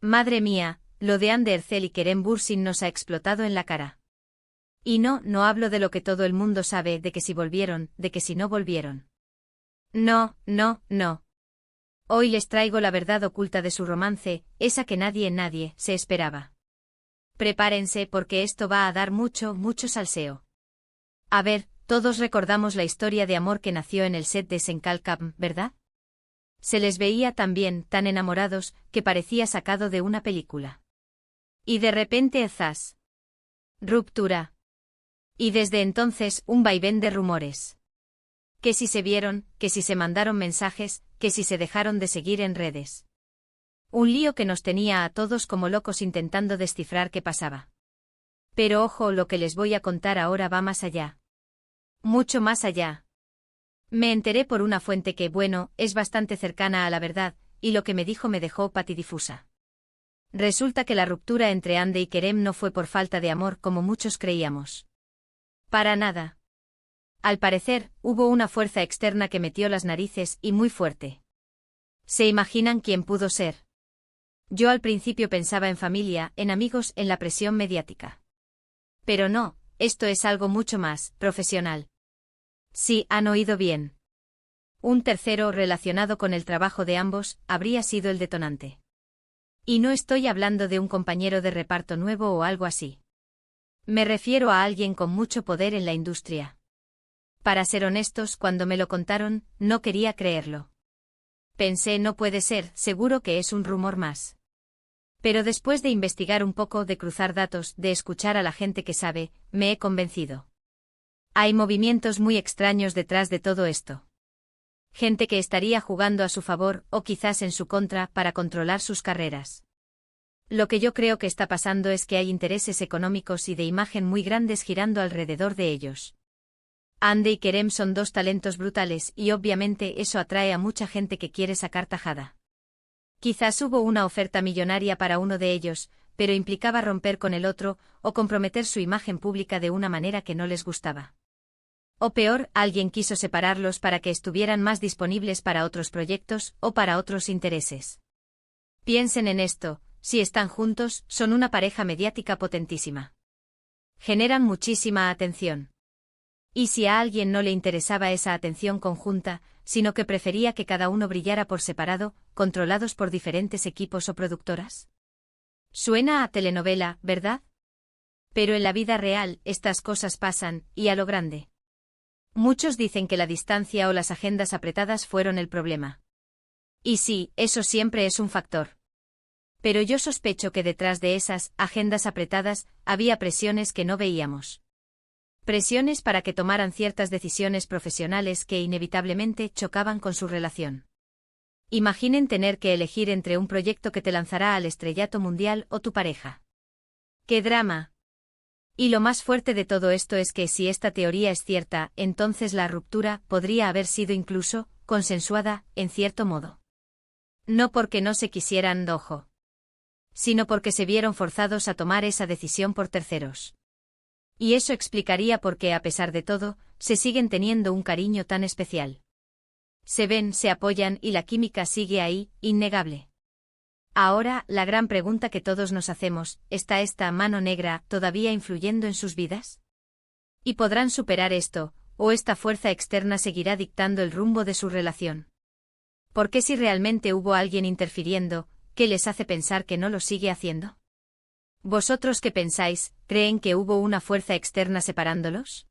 Madre mía, lo de Andercel y Kerem Bürsin nos ha explotado en la cara. Y no hablo de lo que todo el mundo sabe, de que si volvieron, de que si no volvieron. No. Hoy les traigo la verdad oculta de su romance, esa que nadie se esperaba. Prepárense porque esto va a dar mucho salseo. A ver, todos recordamos la historia de amor que nació en el set de Senkalkam, ¿verdad? Se les veía tan bien, tan enamorados, que parecía sacado de una película. Y de repente ¡zas! Ruptura. Y desde entonces un vaivén de rumores. Que si se vieron, que si se mandaron mensajes, que si se dejaron de seguir en redes. Un lío que nos tenía a todos como locos intentando descifrar qué pasaba. Pero ojo, lo que les voy a contar ahora va más allá. Mucho más allá. Me enteré por una fuente que, bueno, es bastante cercana a la verdad, y lo que me dijo me dejó patidifusa. Resulta que la ruptura entre Ande y Kerem no fue por falta de amor como muchos creíamos. Para nada. Al parecer, hubo una fuerza externa que metió las narices y muy fuerte. ¿Se imaginan quién pudo ser? Yo al principio pensaba en familia, en amigos, en la presión mediática. Pero no, esto es algo mucho más profesional. Sí, han oído bien. Un tercero relacionado con el trabajo de ambos habría sido el detonante. Y no estoy hablando de un compañero de reparto nuevo o algo así. Me refiero a alguien con mucho poder en la industria. Para ser honestos, cuando me lo contaron, no quería creerlo. Pensé, no puede ser, seguro que es un rumor más. Pero después de investigar un poco, de cruzar datos, de escuchar a la gente que sabe, me he convencido. Hay movimientos muy extraños detrás de todo esto. Gente que estaría jugando a su favor, o quizás en su contra, para controlar sus carreras. Lo que yo creo que está pasando es que hay intereses económicos y de imagen muy grandes girando alrededor de ellos. Ande y Kerem son dos talentos brutales y obviamente eso atrae a mucha gente que quiere sacar tajada. Quizás hubo una oferta millonaria para uno de ellos, pero implicaba romper con el otro, o comprometer su imagen pública de una manera que no les gustaba. O peor, alguien quiso separarlos para que estuvieran más disponibles para otros proyectos, o para otros intereses. Piensen en esto, si están juntos, son una pareja mediática potentísima. Generan muchísima atención. ¿Y si a alguien no le interesaba esa atención conjunta, sino que prefería que cada uno brillara por separado, controlados por diferentes equipos o productoras? Suena a telenovela, ¿verdad? Pero en la vida real, estas cosas pasan, y a lo grande. Muchos dicen que la distancia o las agendas apretadas fueron el problema. Y sí, eso siempre es un factor. Pero yo sospecho que detrás de esas agendas apretadas había presiones que no veíamos. Presiones para que tomaran ciertas decisiones profesionales que inevitablemente chocaban con su relación. Imaginen tener que elegir entre un proyecto que te lanzará al estrellato mundial o tu pareja. ¡Qué drama! Y lo más fuerte de todo esto es que si esta teoría es cierta, entonces la ruptura podría haber sido incluso consensuada, en cierto modo. No porque no se quisieran, ojo, sino porque se vieron forzados a tomar esa decisión por terceros. Y eso explicaría por qué, a pesar de todo, se siguen teniendo un cariño tan especial. Se ven, se apoyan y la química sigue ahí, innegable. Ahora, la gran pregunta que todos nos hacemos, ¿está esta mano negra todavía influyendo en sus vidas? ¿Y podrán superar esto, o esta fuerza externa seguirá dictando el rumbo de su relación? ¿Por qué si realmente hubo alguien interfiriendo, qué les hace pensar que no lo sigue haciendo? ¿Vosotros qué pensáis? ¿Creen que hubo una fuerza externa separándolos?